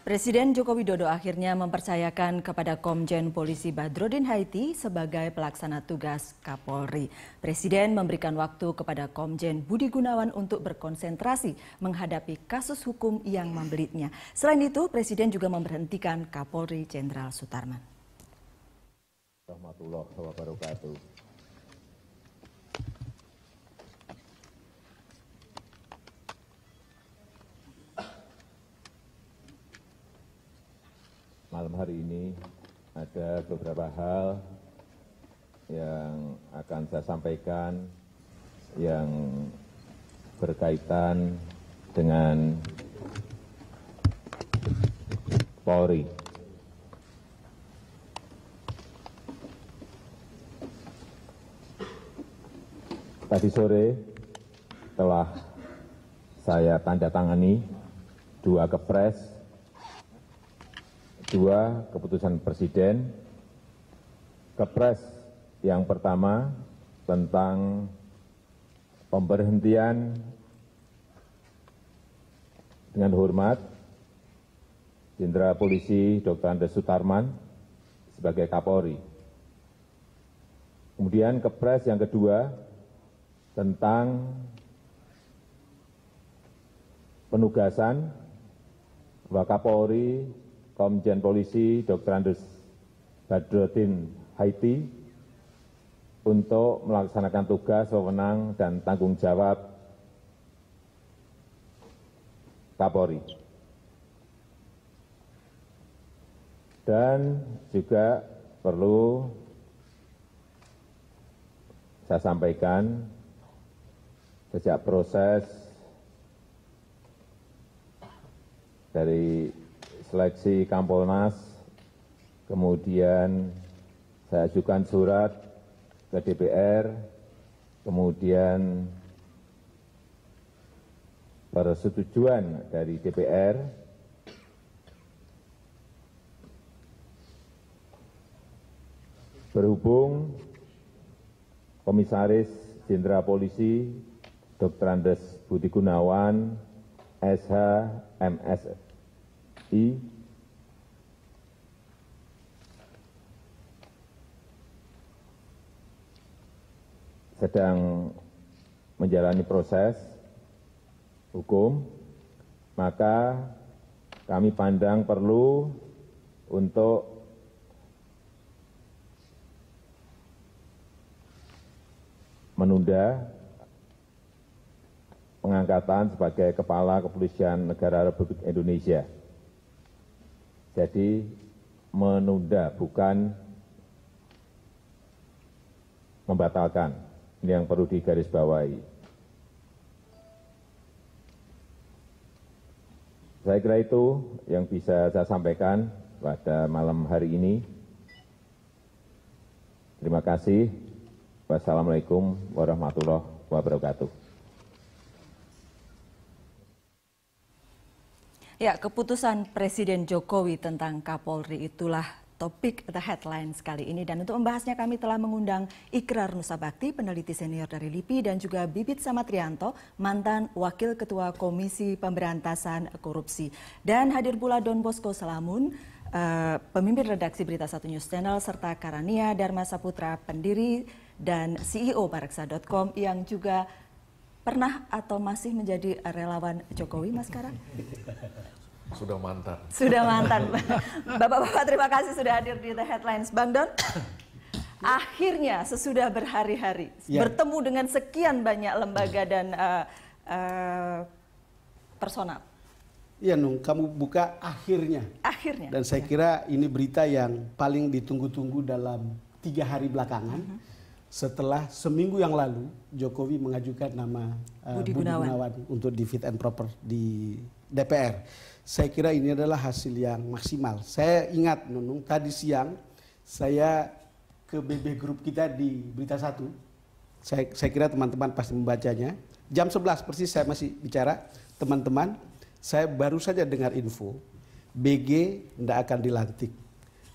Presiden Joko Widodo akhirnya mempercayakan kepada Komjen Polisi Badrodin Haiti sebagai pelaksana tugas Kapolri. Presiden memberikan waktu kepada Komjen Budi Gunawan untuk berkonsentrasi menghadapi kasus hukum yang membelitnya. Selain itu, Presiden juga memberhentikan Kapolri Jenderal Sutarman. Warahmatullahi wabarakatuh. Malam hari ini ada beberapa hal yang akan saya sampaikan yang berkaitan dengan Polri. Tadi sore telah saya tanda tangani 2 kepres, 2 keputusan Presiden. Kepres yang pertama tentang pemberhentian dengan hormat Jenderal Polisi Dr. Andes Sutarman sebagai Kapolri. Kemudian kepres yang kedua tentang penugasan Wakapolri Komjen Polisi Dr. Andes Badrodin Haiti untuk melaksanakan tugas, wewenang, dan tanggung jawab Kapolri. Dan juga perlu saya sampaikan sejak proses dari seleksi Kompolnas, kemudian saya ajukan surat ke DPR, kemudian persetujuan dari DPR, berhubung Komisaris Jenderal Polisi Dr. Andes Budi Gunawan, SH, MSI, sedang menjalani proses hukum, maka kami pandang perlu untuk menunda pengangkatan sebagai Kepala Kepolisian Negara Republik Indonesia. Jadi menunda, bukan membatalkan. Ini yang perlu digarisbawahi. Saya kira itu yang bisa saya sampaikan pada malam hari ini. Terima kasih. Wassalamualaikum warahmatullahi wabarakatuh. Ya, keputusan Presiden Jokowi tentang Kapolri itulah topik The Headlines kali ini. Dan untuk membahasnya kami telah mengundang Ikrar Nusabakti, peneliti senior dari LIPI, dan juga Bibit Samatrianto, mantan Wakil Ketua Komisi Pemberantasan Korupsi. Dan hadir pula Don Bosco Salamun, pemimpin redaksi Berita 1 News Channel, serta Karania Dharma Saputra, pendiri dan CEO Bareksa.com yang juga pernah atau masih menjadi relawan Jokowi, Mas Kara? Sudah mantan. Sudah mantan. Bapak-bapak terima kasih sudah hadir di The Headlines. Bang Don, akhirnya sesudah berhari-hari bertemu dengan sekian banyak lembaga dan personal. Iya Nung, kamu buka akhirnya. Akhirnya. Dan saya kira ini berita yang paling ditunggu-tunggu dalam 3 hari belakangan. Setelah seminggu yang lalu Jokowi mengajukan nama Budi Gunawan untuk di fit and proper di DPR. Saya kira ini adalah hasil yang maksimal. Saya ingat Nunung, tadi siang saya ke BB Group kita di Berita 1. Saya kira teman-teman pasti membacanya. Jam 11 persis saya masih bicara, teman-teman, saya baru saja dengar info BG tidak akan dilantik.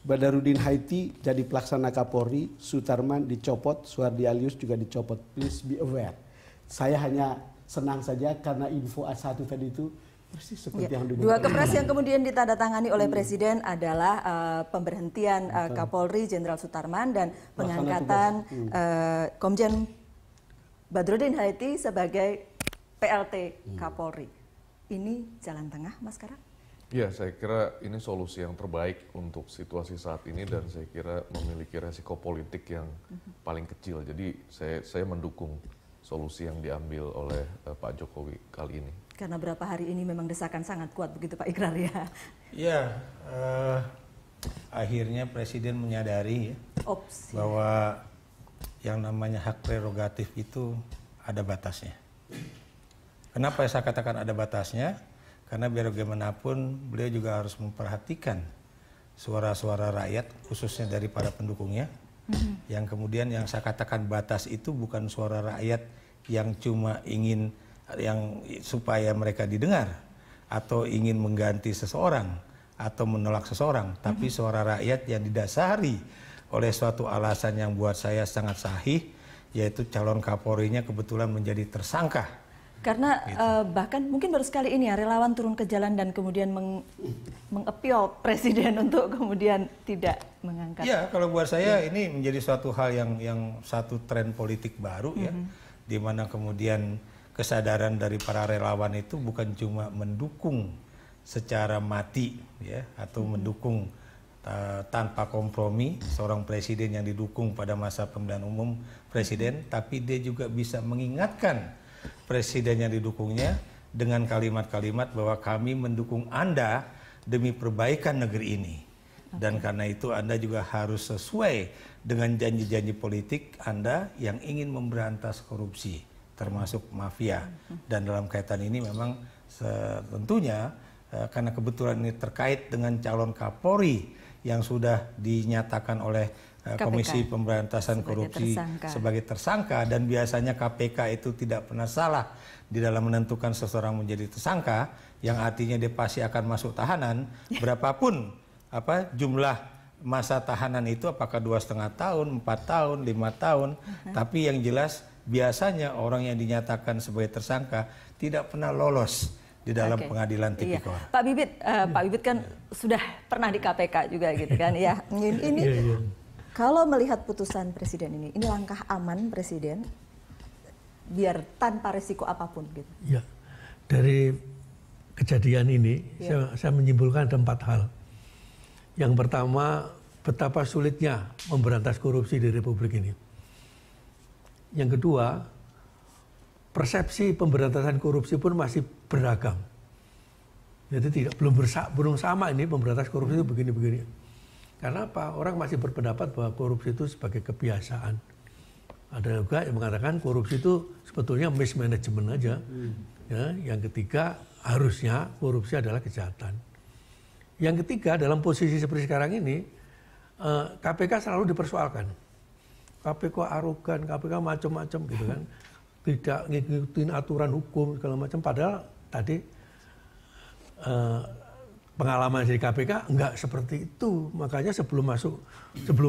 Badrodin Haiti jadi pelaksana Kapolri, Sutarman dicopot, Suhardi Alyus juga dicopot. Please be aware. Saya hanya senang saja karena info A1 tadi itu Persis seperti yang dua kepres yang kemudian ditandatangani oleh Presiden adalah pemberhentian Kapolri Jenderal Sutarman dan pengangkatan Komjen Badrodin Haiti sebagai PLT Kapolri. Ini jalan tengah, Mas Kara? Ya, saya kira ini solusi yang terbaik untuk situasi saat ini dan saya kira memiliki resiko politik yang paling kecil. Jadi saya mendukung solusi yang diambil oleh Pak Jokowi kali ini. Karena berapa hari ini memang desakan sangat kuat begitu Pak Ikrar ya? Ya, akhirnya Presiden menyadari bahwa yang namanya hak prerogatif itu ada batasnya. Kenapa saya katakan ada batasnya? Karena biar bagaimanapun beliau juga harus memperhatikan suara-suara rakyat, khususnya dari para pendukungnya. Yang kemudian yang saya katakan batas itu bukan suara rakyat yang cuma ingin supaya mereka didengar atau ingin mengganti seseorang atau menolak seseorang, tapi suara rakyat yang didasari oleh suatu alasan yang buat saya sangat sahih, yaitu calon Kapolrinya kebetulan menjadi tersangka. Karena bahkan mungkin baru sekali ini ya relawan turun ke jalan dan kemudian mengappeal Presiden untuk kemudian tidak mengangkat. Ya, kalau buat saya ini menjadi suatu hal yang satu tren politik baru ya, di mana kemudian kesadaran dari para relawan itu bukan cuma mendukung secara mati ya atau mendukung tanpa kompromi seorang presiden yang didukung pada masa pemilihan umum presiden, tapi dia juga bisa mengingatkan presiden yang didukungnya dengan kalimat-kalimat bahwa kami mendukung Anda demi perbaikan negeri ini. Dan karena itu Anda juga harus sesuai dengan janji-janji politik Anda yang ingin memberantas korupsi, termasuk mafia. Dan dalam kaitan ini memang tentunya karena kebetulan ini terkait dengan calon Kapolri yang sudah dinyatakan oleh Komisi Pemberantasan Korupsi sebagai tersangka, dan biasanya KPK itu tidak pernah salah di dalam menentukan seseorang menjadi tersangka, yang artinya dia pasti akan masuk tahanan berapapun jumlah masa tahanan itu, apakah 2,5 tahun, 4 tahun, 5 tahun, tapi yang jelas biasanya orang yang dinyatakan sebagai tersangka tidak pernah lolos di dalam pengadilan tipikor. Iya. Pak Bibit kan sudah pernah di KPK juga gitu kan ya. Ini kalau melihat putusan Presiden ini langkah aman Presiden biar tanpa risiko apapun gitu. Ya, dari kejadian ini saya menyimpulkan ada 4 hal. Yang pertama, betapa sulitnya memberantas korupsi di Republik ini. Yang kedua, persepsi pemberantasan korupsi pun masih beragam. Jadi belum sama ini pemberantasan korupsi itu begini-begini. Karena apa? Orang masih berpendapat bahwa korupsi itu sebagai kebiasaan. Ada juga yang mengatakan korupsi itu sebetulnya mismanagement aja. Ya, yang ketiga, harusnya korupsi adalah kejahatan. Yang ketiga, dalam posisi seperti sekarang ini, KPK selalu dipersoalkan. KPK arogan, KPK macam-macam gitu kan. Tidak ngikutin aturan hukum segala macam. Padahal tadi pengalaman dari KPK enggak seperti itu. Makanya sebelum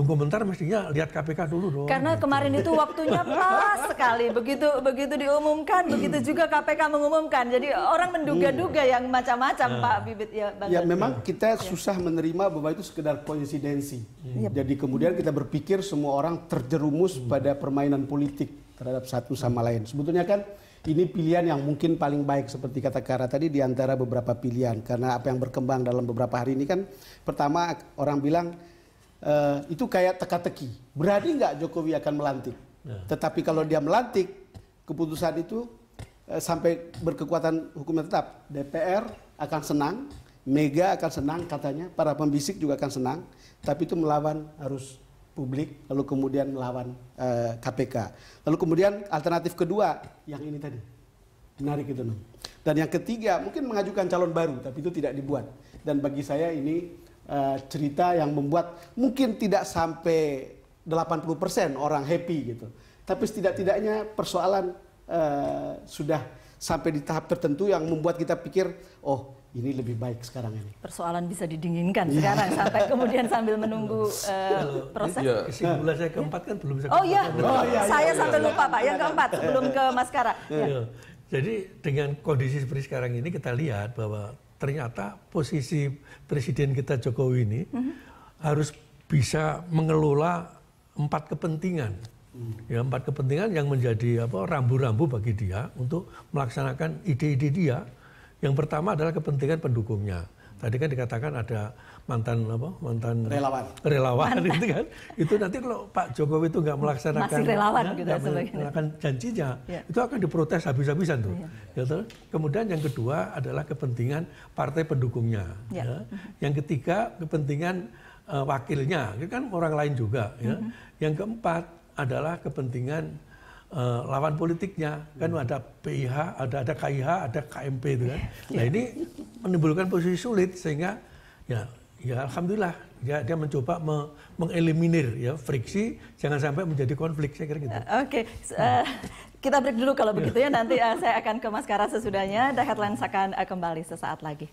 komentar mestinya lihat KPK dulu dong. Karena kemarin itu waktunya pas sekali. Begitu diumumkan, begitu juga KPK mengumumkan. Jadi orang menduga-duga yang macam-macam Pak Bibit ya. Ya memang kita susah menerima bahwa itu sekedar koinsidensi. Jadi kemudian kita berpikir semua orang terjerumus pada permainan politik terhadap satu sama lain. Sebetulnya kan ini pilihan yang mungkin paling baik seperti kata Kara tadi di antara beberapa pilihan. Karena apa yang berkembang dalam beberapa hari ini kan, pertama orang bilang itu kayak teka-teki. Berani nggak Jokowi akan melantik? Tetapi kalau dia melantik, keputusan itu sampai berkekuatan hukumnya tetap. DPR akan senang, Mega akan senang katanya, para pembisik juga akan senang. Tapi itu melawan arus publik, lalu kemudian melawan KPK. Lalu kemudian alternatif kedua, yang ini tadi, menarik itu. Dan yang ketiga, mungkin mengajukan calon baru, tapi itu tidak dibuat. Dan bagi saya ini cerita yang membuat mungkin tidak sampai 80% orang happy gitu. Tapi setidak-tidaknya persoalan sudah sampai di tahap tertentu yang membuat kita pikir, oh ini lebih baik sekarang ini. Persoalan bisa didinginkan sekarang sampai kemudian sambil menunggu proses. Kesimpulan saya keempat kan belum bisa. Oh iya, saya sampai lupa Pak. Yang keempat sebelum ke Mas Kara. Jadi dengan kondisi seperti sekarang ini kita lihat bahwa ternyata posisi Presiden kita Jokowi ini harus bisa mengelola 4 kepentingan. Ya, 4 kepentingan yang menjadi rambu-rambu bagi dia untuk melaksanakan ide-ide dia. Yang pertama adalah kepentingan pendukungnya. Tadi kan dikatakan ada mantan relawan itu kan. Itu nanti kalau Pak Jokowi itu nggak melaksanakan masih relawan ya, gitu melaksanakan janjinya, itu akan diprotes habis-habisan tuh. Ya, kemudian yang kedua adalah kepentingan partai pendukungnya. Ya. Yang ketiga kepentingan wakilnya, itu kan orang lain juga. Ya. Yang keempat adalah kepentingan lawan politiknya, kan ada PIH, ada KIH, ada KMP itu kan. Nah ini menimbulkan posisi sulit sehingga ya alhamdulillah dia mencoba mengeliminir ya friksi, jangan sampai menjadi konflik, saya kira gitu. Oke, kita break dulu kalau begitu ya, nanti saya akan ke Mas Kara sesudahnya. The Headlines akan kembali sesaat lagi.